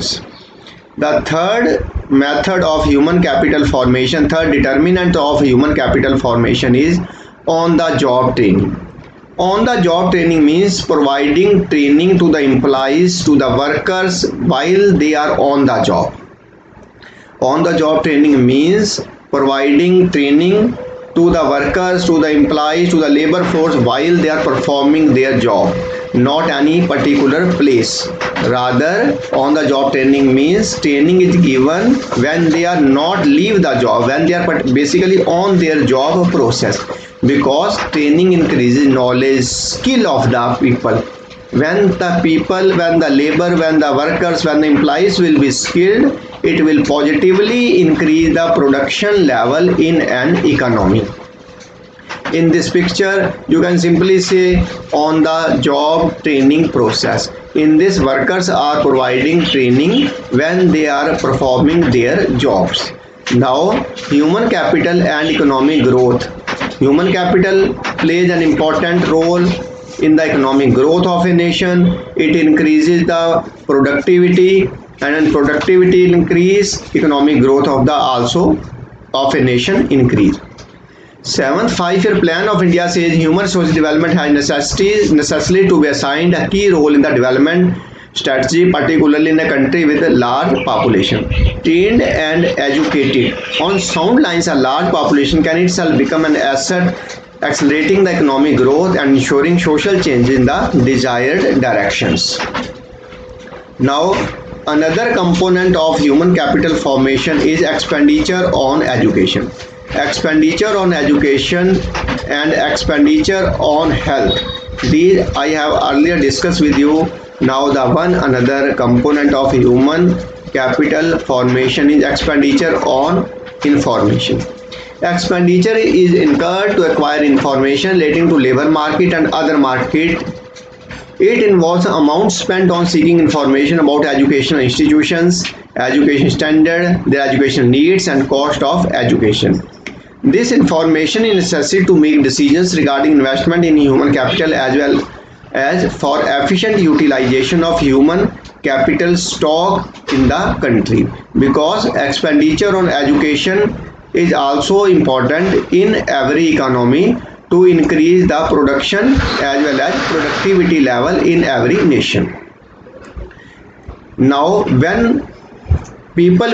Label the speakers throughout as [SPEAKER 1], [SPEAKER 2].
[SPEAKER 1] workers. The third method of human capital formation, third determinant of human capital formation is on the job training. On the job training means providing training to the employees, to the workers while they are on the job. On the job training means providing training to the workers, to the employees, to the labor force while they are performing their job, not any particular place. Rather, on the job training means training is given when they are not leave the job, when they are basically on their job process, because training increases knowledge, skill of the people. When the labor, when the workers, when the employees will be skilled, it will positively increase the production level in an economy. In this picture, you can simply say on the job training process. In this, workers are providing training when they are performing their jobs. Now, human capital and economic growth. Human capital plays an important role in the economic growth of a nation. It increases the productivity, and when productivity increase, economic growth of the also of a nation increase. Seventh five-year plan of India says human resource development has necessarily to be assigned a key role in the development strategy, particularly in a country with a large population. Trained and educated on sound lines, a large population can itself become an asset, accelerating the economic growth and ensuring social change in the desired directions. Now, another component of human capital formation is expenditure on education. Expenditure on education and expenditure on health. These I have earlier discussed with you. Now the another component of human capital formation is expenditure on information. Expenditure is incurred to acquire information relating to labor market and other market. It involves amount spent on seeking information about educational institutions, education standard, their educational needs and cost of education. This information is necessary to make decisions regarding investment in human capital as well as for efficient utilization of human capital stock in the country, because expenditure on education is also important in every economy to increase the production as well as productivity level in every nation. Now, when people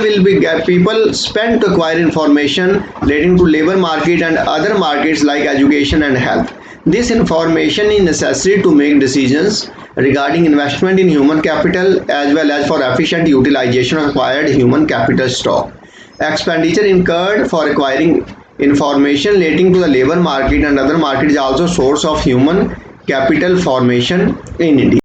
[SPEAKER 1] spend to acquire information relating to labor market and other markets like education and health. This information is necessary to make decisions regarding investment in human capital as well as for efficient utilization of acquired human capital stock. Expenditure incurred for acquiring information relating to the labor market and other markets is also source of human capital formation in India.